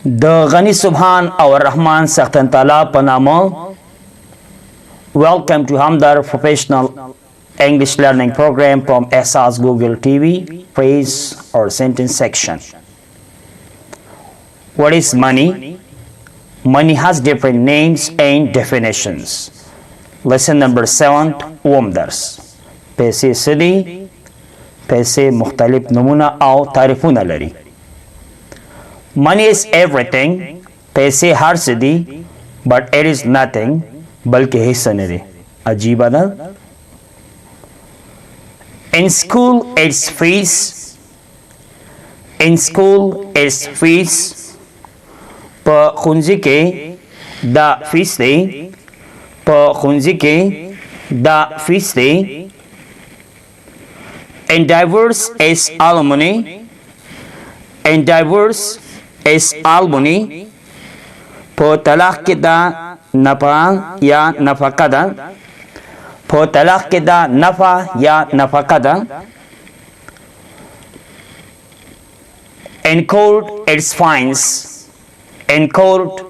The Ghani Subhan our Rahman Sakhtan Tala Panamo. Welcome to Hamdar Professional English Learning Program from Essas Google TV. Phrase or sentence section. What is money? Money has different names and definitions. Lesson number 7 Womdars. पैसे सदी पैसे मुख्तलिफ नमूना और तारीफुना लरी. Money is everything. पैसे हर सदी but it is nothing. बल्कि हिस्सा नहीं. अजीब अदल. In school it's fees. In school it's fees. पर खुंजी के दा फीस दे. पर खुंजी के दा fees they. And divorce is alimony. And divorce is alimony. Po talaq ke da nafa ya nafaka da. Po talaq ke da nafa ya nafaka da. In court it's fines. In court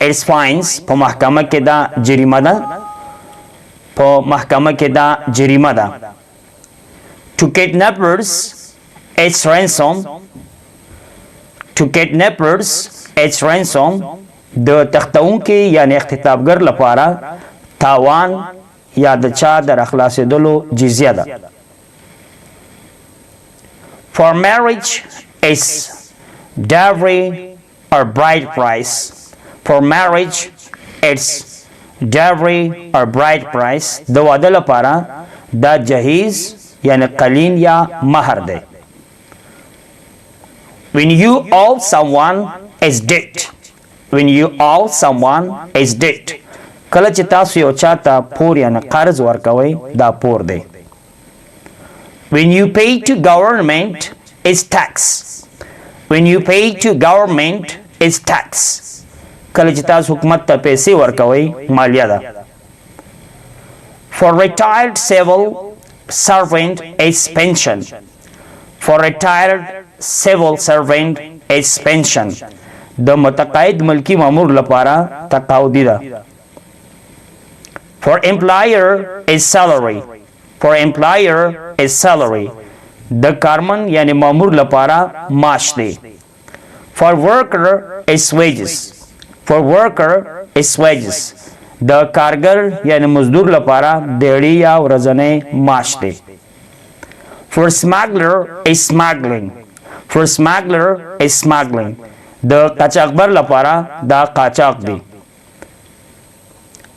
it's fines. Po mahkama ke da jarima da. Po mahkama ke da jarima da. To kidnappers, it's ransom. To kidnappers, it's ransom. د تختون کې یعنی اختطافګر لپاره تاوان یا د چا در اخلاصېدلو جزیه ده. For marriage is dowry or bride price. For marriage, it's dowry or bride price. د واده لپاره دا جهیز یعنی قلین یا مہر دے. When you owe someone is debt. When you owe someone is debt. کله چې تاسو یو چاته پور یعنی قرض ورکوئ دا پور دی. When you pay to government is tax. When you pay to government is tax. کله چې تاسو حکومت ته پیسې ورکوئ مالیه ده. For retired civil servant is pension. For retired civil servant is pension. د متقاعد ملکی مامور لپاره تقاعدی ده. For employer is salary. For employer is salary. د کارمن یعنی مامور لپاره معاش دی. For worker is wages. For worker is wages. د کارګر یعنی مزدور لپاره دیړی یا ورځنی معاش دی. For smuggler is smuggling. For smuggler is smuggling. د قاچاقبر لپاره دا قاچاق دی.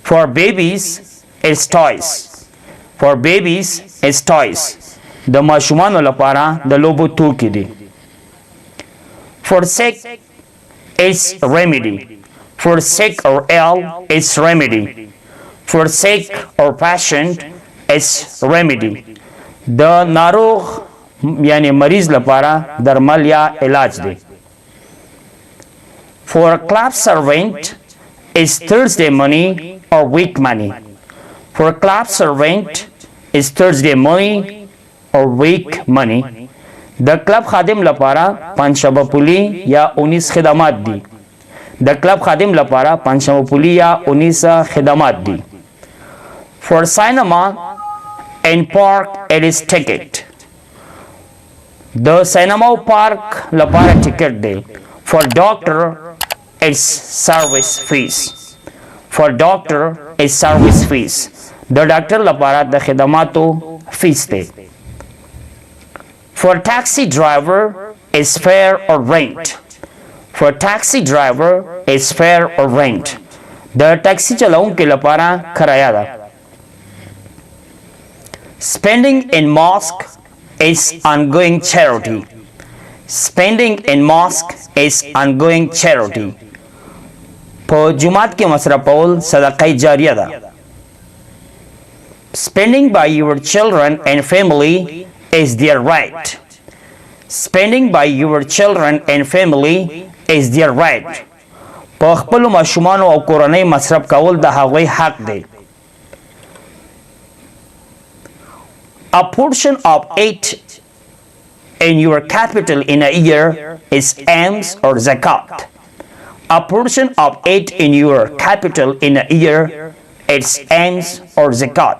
For babies is toys. For babies is toys. د ماشومانو لپاره د لوبو توکي دي. For sick is remedy. For sick or ill is remedy. For sick or patient is remedy. د ناروغ یعنی مریض لپاره درمل یا علاج دی. For club servant is Thursday money or week money. For club servant is Thursday money or week money. د کلب خادم لپاره پنجشنبه پولی یا 19 خدمات دی. د کلب خادم لپاره پنجشنبه پولی یا 19 خدمات دی. For cinema and park it is ticket. د سینما او پارک لپاره ټیکټ دی. For doctor it's service fees. For doctor is service fees. د ډاکټر لپاره د خدماتو فیس دی. For taxi driver is fare or rent. For taxi driver is fare or rent. د ټاکسی چلاونکو لپاره کرایه ده. Spending in mosque is ongoing charity. Spending in mosque is ongoing charity. په جمعات کې مصرفول صدقه جاریه ده. Spending by your children and family is their right. Spending by your children and family is their right. په خپل ماشومانو او کورنۍ مصرف کول د هغوی حق دی. A portion of it in your capital in a year is alms or zakat. a portion of it in your capital in a year its ends or zakat.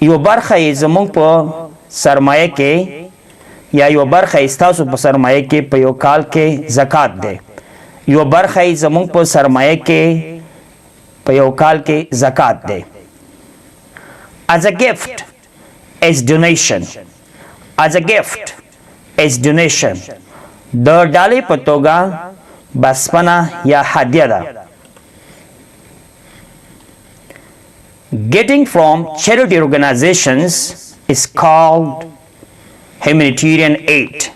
یو برخه یې زمونږ په سرمایه کې یا یو برخه یې ستاسو په سرمایه کې په یو کال کې زکات دی. یو برخه یې زمونږ په سرمایه کې په یو کال کې زکات دی. As a gift is donation. As a gift is donation. د ډالۍ په توګه بسپنه یا هدیه ده. Getting from charity organizations is called humanitarian aid.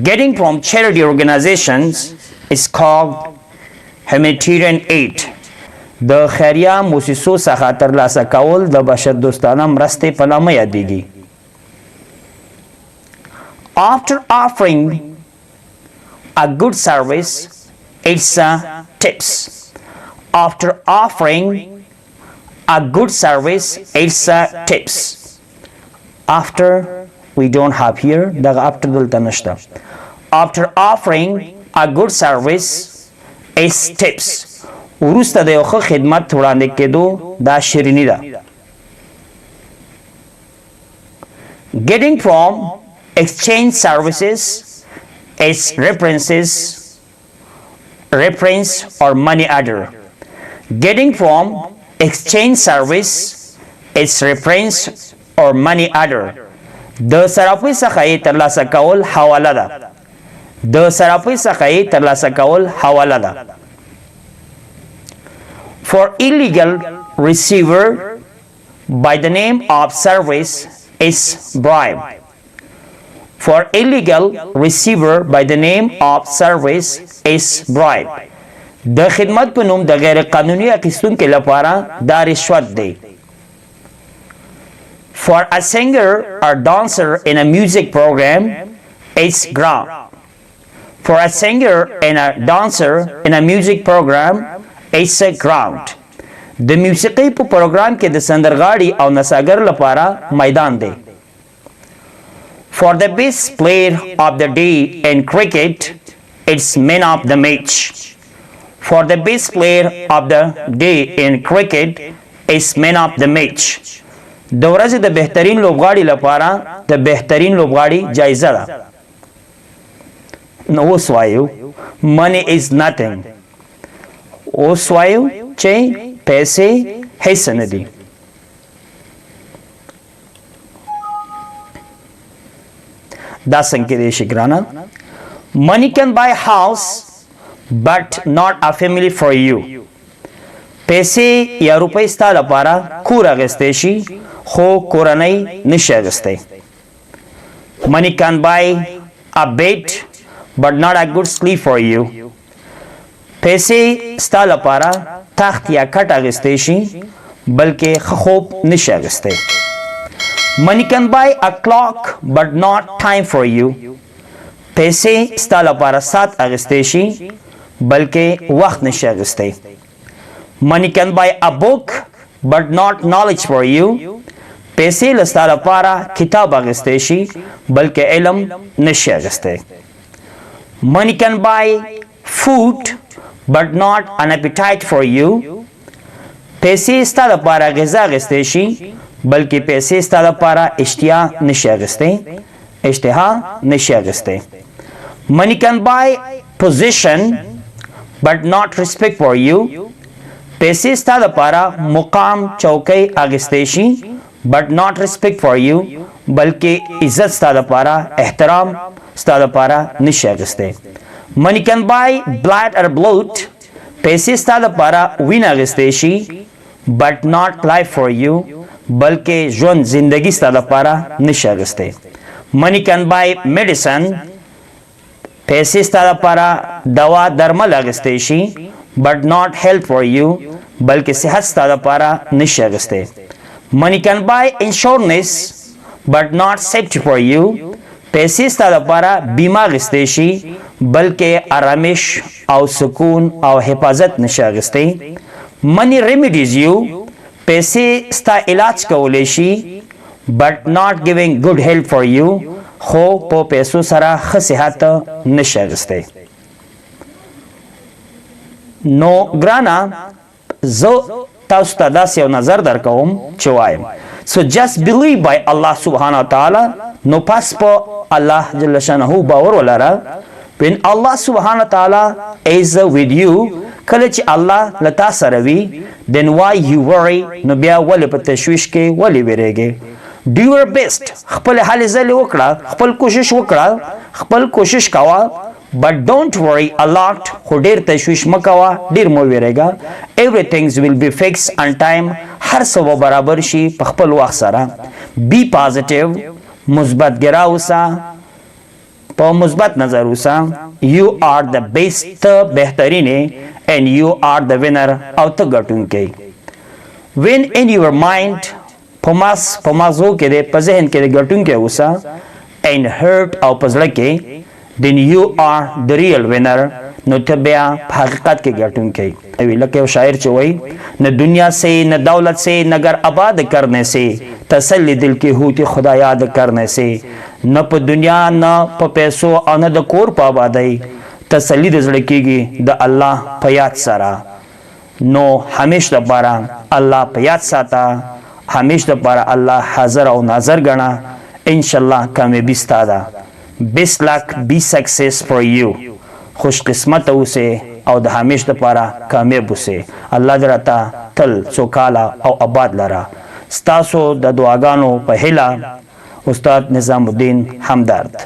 Getting from charity organizations is called humanitarian aid. د خیریه موسسو څخه ترلاسه کول د بشر دوستانه مرستې په نامه یادېږي. After offering a good service, it's tips. After offering a good service, it's tips. After we don't have here, the after دلته نشته. After offering a good service, it's tips. وروسته د یو ښه خدمت وړاندې کېدو دا شیریني ده. Getting from exchange services is reference or money order. Getting from exchange service is reference or money order. د صرافۍ څخه یې ترلاسه کول حواله ده. د صرافۍ څخه یې ترلاسه کول حواله ده. For illegal receiver by the name of service is bribe. For illegal receiver by the name of service is bribe. د خدمت په نوم د غیر قانوني اخیستونکو لپاره دا رشوت دی. For a singer or dancer in a music program, it's ground. For a singer and a dancer in a music program, it's a ground. د موسیقۍ په پروګرام کې د سندرغاړي او نڅاګر لپاره میدان دی. For the best player of the day in cricket, it's man of the match. For the best player of the day in cricket, it's man of the match. د ورځې د بهترین لوبغاړي لپاره د بهترین لوبغاړي جایزه ده. نو اوس وایو money is nothing. اوس وایو چې پیسې هیڅ نه دي. دا څنګه کېدای شي ګرانه؟ Money can buy a house but not a family for you. پیسې یا روپۍ ستا لپاره کور اخیستی شي خو کورنۍ نشي اخیستی. Money can buy a bed but not a good sleep for you. پیسې ستا لپاره تخت یا کټ اخیستی شي بلکې ښه خوب نشي اخیستی. Money can buy a clock but not time for you. پیسې ستا لپاره ساعت اخیستی شي بلکې وخت نشي اخیستی. Money can buy a book but not knowledge for you. پیسې له ستا لپاره کتاب اخیستی شي بلکې علم نشي اخیستی. Money can buy food but not an appetite for you. پیسې ستا لپاره غذا اخیستی شي بلکې پیسې ستا لپاره اشتها نشي اخیستی. اشتها نشي اخیستی. Money can buy position but not respect for you. پیسې ستا لپاره مقام چوکۍ اخیستی شي but not respect for you بلکې عزت ستا لپاره احترام ستا لپاره نشي اخیستی. Money can buy blood or blood. پیسې ستا لپاره وینه اخیستی شي but not life for you بلکې ژوند زندگی ستا لپاره نشي اخیستی. Money can buy medicine. پیسې ستا لپاره دوا درمل اخیستی شي but not health for you بلکې صحت ستا لپاره نشي اخیستی. Money can buy insurance but not safety for you. پیسې ستا لپاره بیمه اخیستی شي بلکې آرامش او سکون او حفاظت نشي اخیستی. Money remedies you. پیسې ستا علاج کولی شي but not giving good health for you خو په پیسو سره ښه صحت نشي اخیستی. نو ګرانا زه تاسو ته داسې یو نظر درکوم چې وایم so just believe by Allah subhanahu wa ta'ala نو پس په الله جل شانه باور ولره when Allah subhanahu wa ta'ala is with you کله چې الله لتا سره وي then why you worry نو بیا ولې په تشویش کې ولې ویریږي do your best خپل حل ځلې وکړه خپل کوشش وکړه خپل کوشش کاوه but don't worry a lot خو ډیر تشویش مکوه ډیر مو ویریږه everything will be fixed on time هر څه به برابر شي په خپل وخت سره be positive مثبت ګرا اوسه په مثبت نظر اوسه you are the best بهترینه and you are the winner او ته ګټونکی when in your mind په مازو کې د په ذهن کې د ګټونکی اوسه and hurt او په زړه کې then you are the real winner نو ته بیا په حقیقت کې ګټونکی وی لکه یو شاعر چې وایي न दुनिया से न दौलत से नगर आबाद करने से तसल्ली दिल की होती खुदा याद करने से न په دنیا न په پیسو او نه د کور په آبادۍ تسلی د زړه کېږي د الله په یاد سره نو همیش دپاره الله په یاد ساته همیش دپاره الله حاضر او ناظر ګڼه انشاءالله کامیابي ستا ده best luck be success for you خوش قسمت اوسه او د همیش دپاره کامیاب اوسه الله دې راته تل سوکاله او آباد لره ستاسو د دعاګانو په هیله استاد نظام الدین همدرد